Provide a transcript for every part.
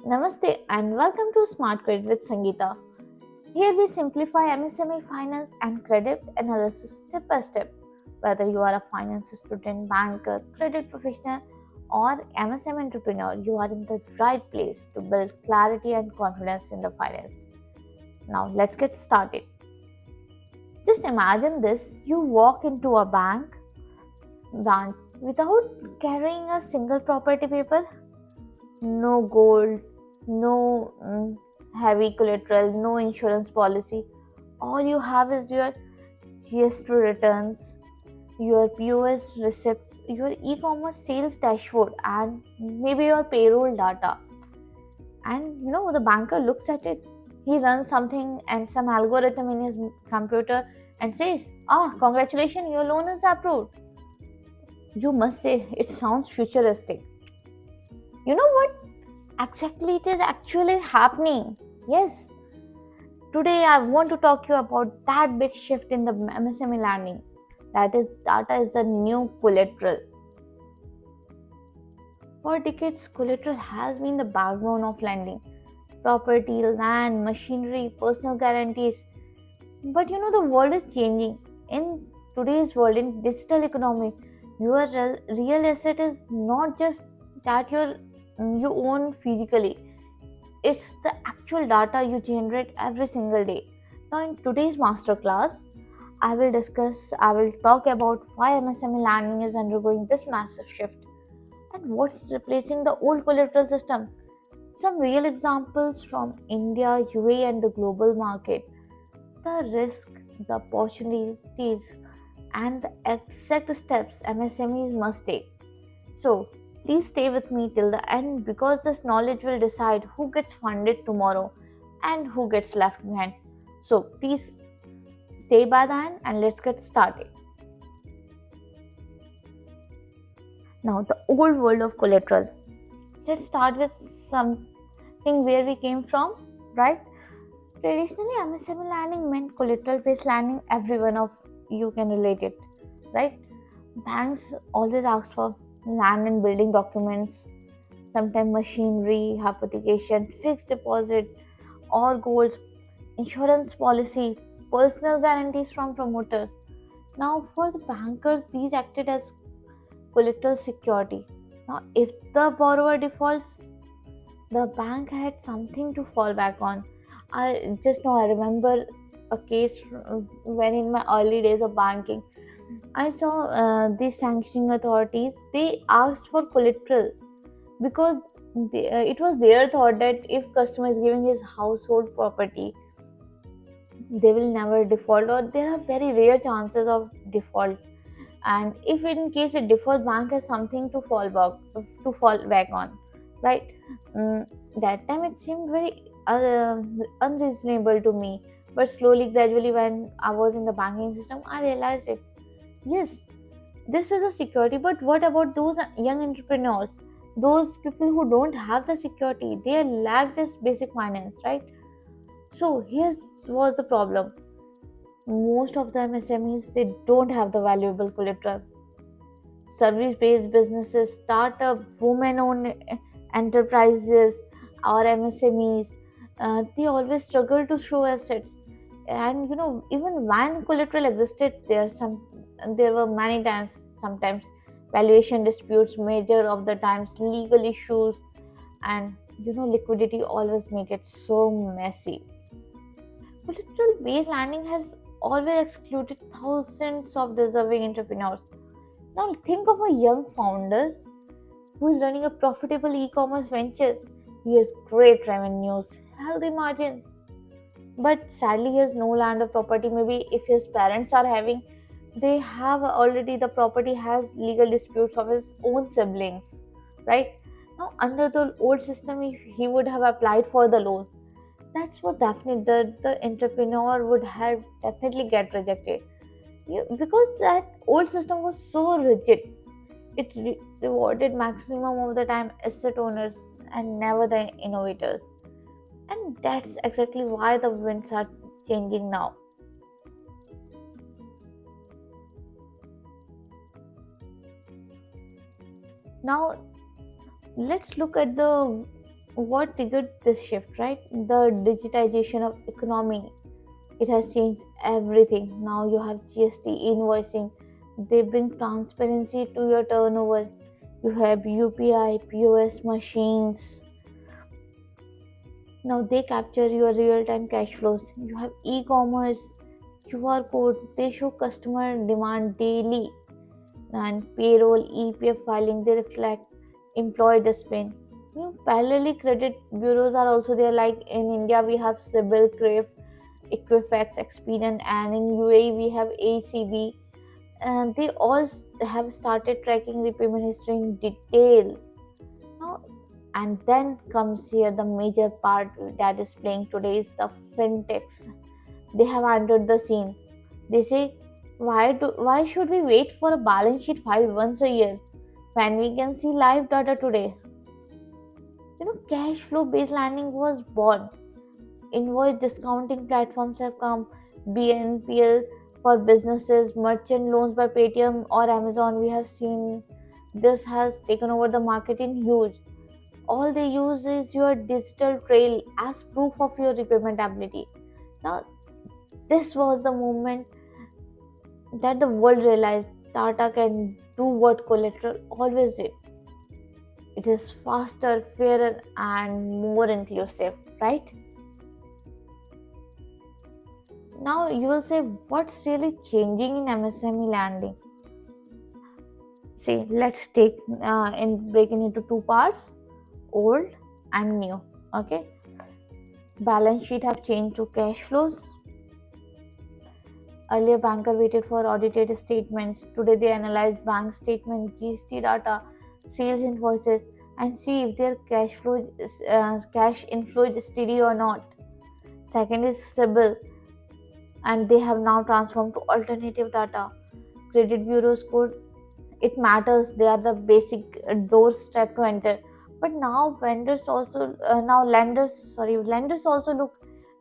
Namaste and welcome to Smart Credit with Sangeeta. Here we simplify MSME finance and credit analysis step by step. Whether you are a finance student, banker, credit professional, or MSME entrepreneur, you are in the right place to build clarity and confidence in the finance. Now let's get started. Just imagine this: you walk into a branch without carrying a single property paper, no gold, no heavy collateral, no insurance policy. All you have is your GST returns, your POS receipts, your e-commerce sales dashboard, and maybe your payroll data. And the banker looks at it. He runs something and some algorithm in his computer and says, congratulations, your loan is approved. You must say, it sounds futuristic. You know what exactly it is actually happening? Yes, today I want to talk to you about that big shift in the MSME lending. That is, data is the new collateral. For decades, collateral has been the backbone of lending. Property, land, machinery, personal guarantees. But the world is changing. In today's world, in digital economy, your real asset is not just that you own physically. It's the actual data you generate every single day. Now, in today's masterclass, I will talk about why MSME lending is undergoing this massive shift and what's replacing the old collateral system. Some real examples from India, UAE, and the global market. The risk, the opportunities, and the exact steps MSMEs must take. So, please stay with me till the end because this knowledge will decide who gets funded tomorrow and who gets left behind. So, please stay by the end and let's get started. Now, the old world of collateral. Let's start with something where we came from, right? Traditionally, MSME lending meant collateral-based lending. Every one of you can relate it, right? Banks always asked for land and building documents, sometimes machinery, hypothecation, fixed deposit, or goals, insurance policy, personal guarantees from promoters. Now, for the bankers, these acted as collateral security. Now, if the borrower defaults, the bank had something to fall back on. I remember a case when in my early days of banking, I saw these sanctioning authorities. They asked for collateral because it was their thought that if customer is giving his household property, they will never default, or there are very rare chances of default. And if in case it default, bank has something to fall back on, right? That time it seemed very unreasonable to me, but slowly, gradually, when I was in the banking system, I realized it. Yes, this is a security, but what about those young entrepreneurs, those people who don't have the security? They lack this basic finance, right? So here's was the problem: most of the MSMEs, they don't have the valuable collateral. Service-based businesses, startup, women-owned enterprises, or MSMEs, they always struggle to show assets. And even when collateral existed, there were many times, sometimes valuation disputes, major of the times legal issues, and liquidity always make it so messy. Collateral-based lending has always excluded thousands of deserving entrepreneurs. Now think of a young founder who is running a profitable e-commerce venture. He has great revenues, healthy margins, but sadly he has no land or property. Maybe if his parents are having, they have already, the property has legal disputes of his own siblings, right? Now under the old system, if he would have applied for the loan, that's what definitely the entrepreneur would have definitely get rejected. Because that old system was so rigid. It rewarded maximum of the time asset owners and never the innovators. And that's exactly why the winds are changing now. Now let's look at the what triggered this shift, right? The digitization of economy. It has changed everything. Now you have GST invoicing. They bring transparency to your turnover. You have UPI, POS machines. Now they capture your real-time cash flows. You have e-commerce, QR codes. They show customer demand daily. And payroll, EPF filing. They reflect employee discipline. Parallelly, credit bureaus are also there. Like in India, we have Sibyl, Crave, Equifax, Expedient, and in UAE we have ACB. They all have started tracking repayment history in detail. Now, and then comes here the major part that is playing today is the fintechs. They have entered the scene. They say, why should we wait for a balance sheet filed once a year when we can see live data today? Cash flow based lending was born. Invoice discounting platforms have come. BNPL for businesses, merchant loans by Paytm or Amazon. We have seen this has taken over the market in huge. All they use is your digital trail as proof of your repayment ability. Now, this was the moment that the world realized Tata can do what collateral always did. It is faster, fairer, and more inclusive, right? Now you will say, what's really changing in MSME lending? See, let's take and break it into two parts: old and new. Okay, balance sheet have changed to cash flows. Earlier, banker waited for audited statements. Today, they analyze bank statement, GST data, sales invoices, and see if their cash inflow is steady or not. Second is CIBIL, and they have now transformed to alternative data. Credit bureau score, it matters. They are the basic doorstep to enter. But now lenders also look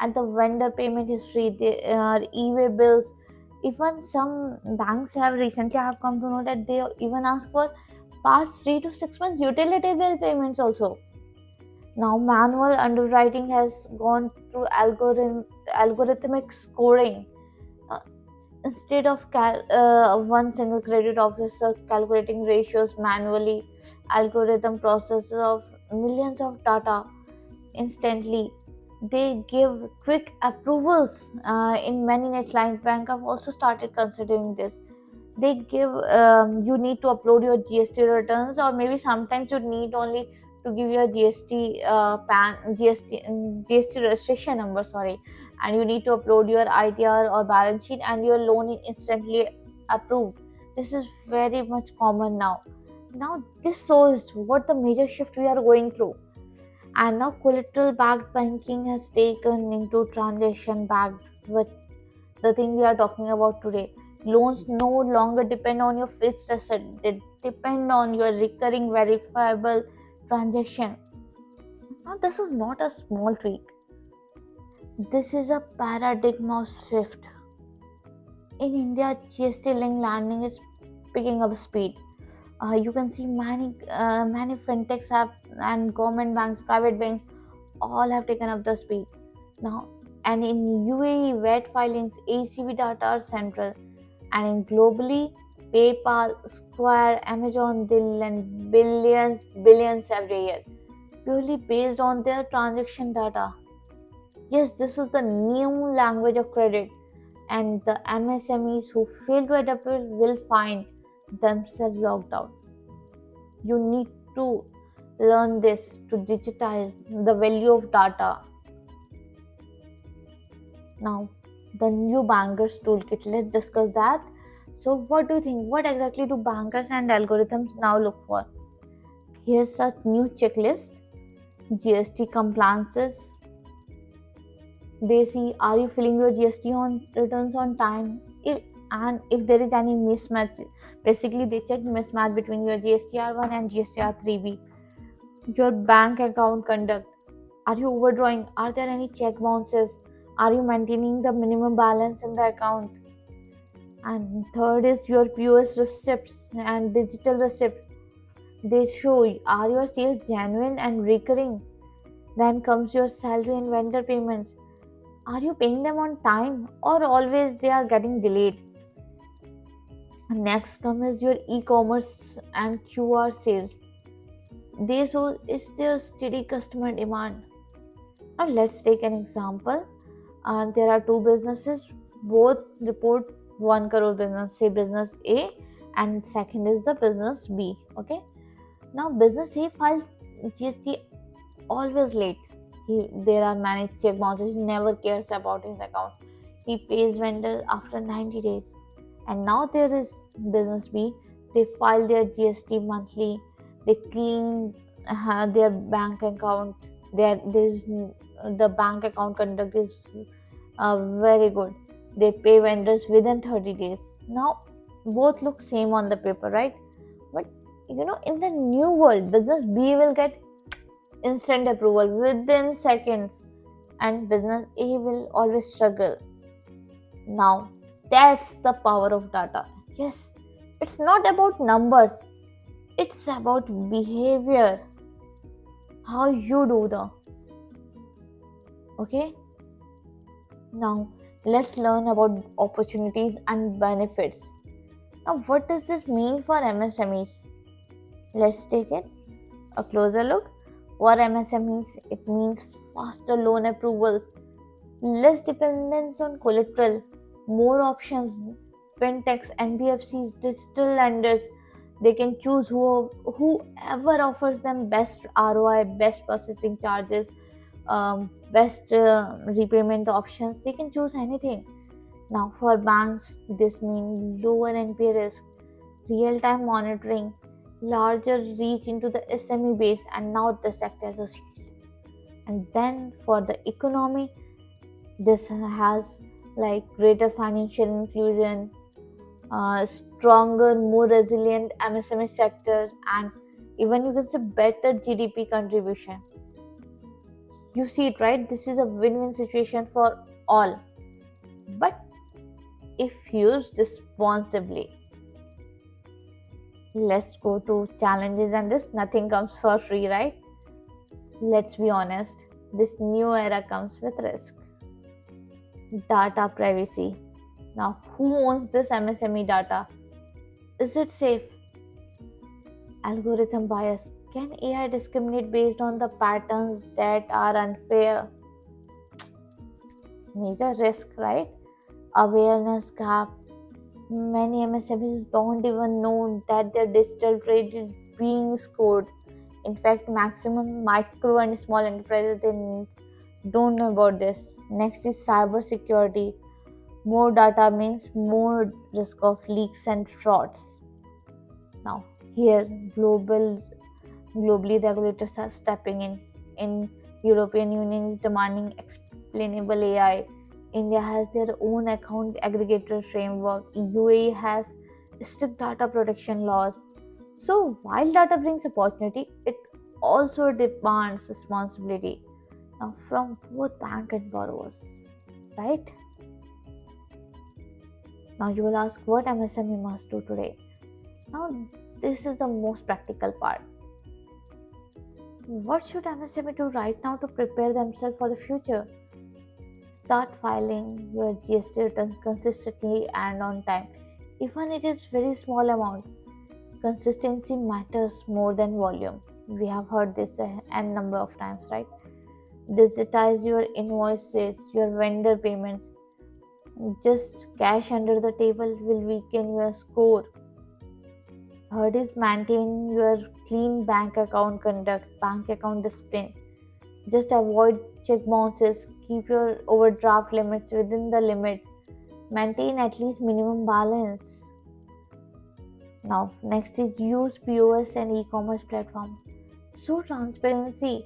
at the vendor payment history. They e-way bills. Even some banks have recently have come to know that they even ask for past 3 to 6 months utility bill payments also. Now manual underwriting has gone through algorithmic scoring. Uh, Instead of one single credit officer calculating ratios manually, algorithm processes of millions of data instantly. They give quick approvals. In many national bank have also started considering this. They give you need to upload your GST returns, or maybe sometimes you need only to give your GST GST registration number, sorry, and you need to upload your ITR or balance sheet, and your loan is instantly approved. This is very much common now. Now this shows what the major shift we are going through. And now collateral backed banking has taken into transaction backed, with the thing we are talking about today. Loans no longer depend on your fixed asset, they depend on your recurring verifiable transaction. Now this is not a small tweak, this is a paradigm shift. In India, GST linked lending is picking up speed. You can see many fintechs have, and government banks, private banks, all have taken up the speed now. And in UAE, VAT filings, ACB data are central. And in globally, PayPal, Square, Amazon, they lend billions every year, purely based on their transaction data. Yes, this is the new language of credit, and the MSMEs who fail to adapt will find themselves locked out. You need to learn this to digitize the value of data. Now, the new bankers toolkit, let's discuss that. So, what do you think? What exactly do bankers and algorithms now look for? Here's a new checklist: GST compliances. They see, are you filling your GST on returns on time? If there is any mismatch, basically they check mismatch between your GSTR1 and GSTR3B. Your bank account conduct, are you overdrawing? Are there any check bounces? Are you maintaining the minimum balance in the account? And third is your POS receipts and digital receipt. They show, are your sales genuine and recurring? Then comes your salary and vendor payments. Are you paying them on time or always they are getting delayed? Next comes your e-commerce and QR sales. They show is there steady customer demand. Now let's take an example. There are two businesses, both report 1 crore business, say business A and second is the business B. Okay. Now business A files GST always late. There are many check bounces. He never cares about his account. He pays vendor after 90 days. And now there is business B. They file their GST monthly. They clean their bank account. The bank account conduct is very good. They pay vendors within 30 days. Now both look same on the paper, right? But in the new world, business B will get instant approval within seconds, and business A will always struggle. Now that's the power of data. Yes, it's not about numbers, it's about behavior, how you do the. Okay, now let's learn about opportunities and benefits. Now what does this mean for MSMEs? Let's take it a closer look. For MSMEs, it means faster loan approvals, less dependence on collateral, more options. Fintechs, NBFCs, digital lenders, they can choose whoever offers them best ROI, best processing charges, best repayment options. They can choose anything. Now, for banks, this means lower NPA risk, real-time monitoring, larger reach into the SME base, and now this act as a shield. And then for the economy, this has like greater financial inclusion, stronger, more resilient MSME sector, and even you can say better GDP contribution. You see it, right? This is a win-win situation for all, but if used responsibly. Let's go to challenges and risk. Nothing comes for free, right? Let's be honest, this new era comes with risk. Data privacy. Now, who owns this MSME data? Is it safe? Algorithm bias. Can AI discriminate based on the patterns that are unfair? Major risk, right? Awareness gap. Many MSMEs don't even know that their digital trade is being scored. In fact, maximum micro and small enterprises they don't know about this. Next is cyber security. More data means more risk of leaks and frauds. Now, here globally regulators are stepping in. In European Union is demanding explainable AI. India has their own account aggregator framework. UAE has strict data protection laws. So while data brings opportunity, it also demands responsibility now from both bank and borrowers, right? Now you will ask what MSME must do today. Now this is the most practical part. What should MSME do right now to prepare themselves for the future? Start filing your GST return consistently and on time. Even it is very small amount. Consistency matters more than volume. We have heard this n number of times, right? Digitize your invoices, your vendor payments. Just cash under the table will weaken your score. Third is maintain your clean bank account conduct, bank account discipline. Just avoid check bounces, keep your overdraft limits within the limit, maintain at least minimum balance. Now, next is use POS and e-commerce platform. Show transparency,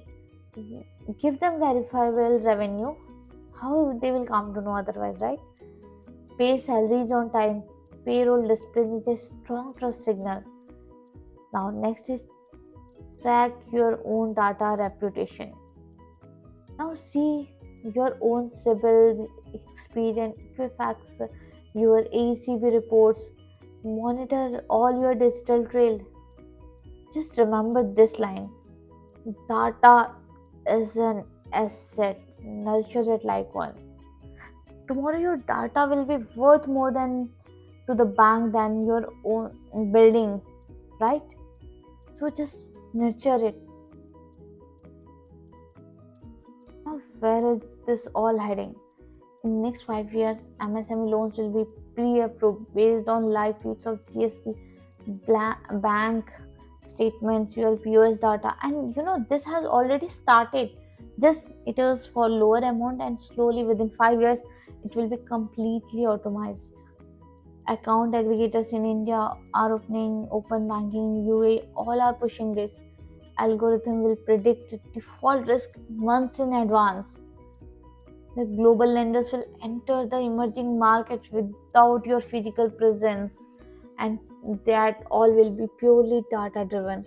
give them verifiable revenue. How they will come to know otherwise, right? Pay salaries on time, payroll discipline is a strong trust signal. Now, next is track your own data reputation. Now see your own CIBIL, Experian, Equifax, your AECB reports. Monitor all your digital trail. Just remember this line. Data is an asset. Nurture it like one. Tomorrow your data will be worth more than to the bank than your own building, right? So just nurture it. Now where is this all heading? In next 5 years, MSME loans will be pre-approved based on live feeds of GST, bank statements, your POS data, and this has already started. Just it is for lower amount, and slowly within 5 years, it will be completely automated. Account aggregators in India are opening open banking in UAE. All are pushing this. Algorithm will predict default risk months in advance. The global lenders will enter the emerging markets without your physical presence, and that all will be purely data driven.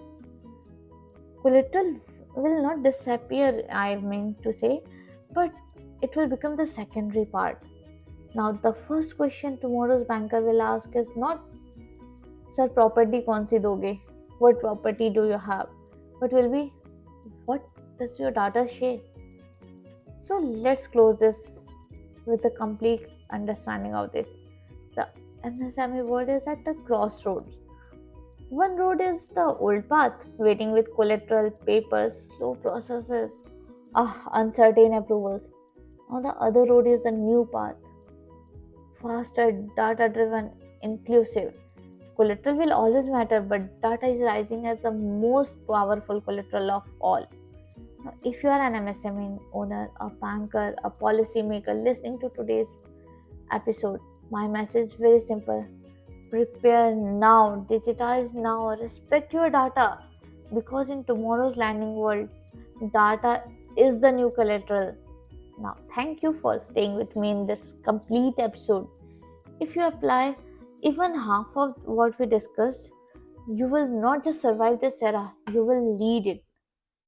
Collateral will not disappear, I mean to say, but it will become the secondary part. Now, the first question tomorrow's banker will ask is not, Sir, property kaun si doge? What property do you have? But will be, what does your data share? So let's close this with a complete understanding of this. The MSME world is at a crossroads. One road is the old path, waiting with collateral, papers, slow processes, uncertain approvals. On the other road is the new path, faster, data driven, inclusive. Collateral will always matter, but data is rising as the most powerful collateral of all. Now, if you are an MSME owner, a banker, a policymaker listening to today's episode, my message is very simple. Prepare now, digitize now, respect your data, because in tomorrow's landing world, data is the new collateral. Now, thank you for staying with me in this complete episode. If you apply even half of what we discussed, you will not just survive this era, you will lead it.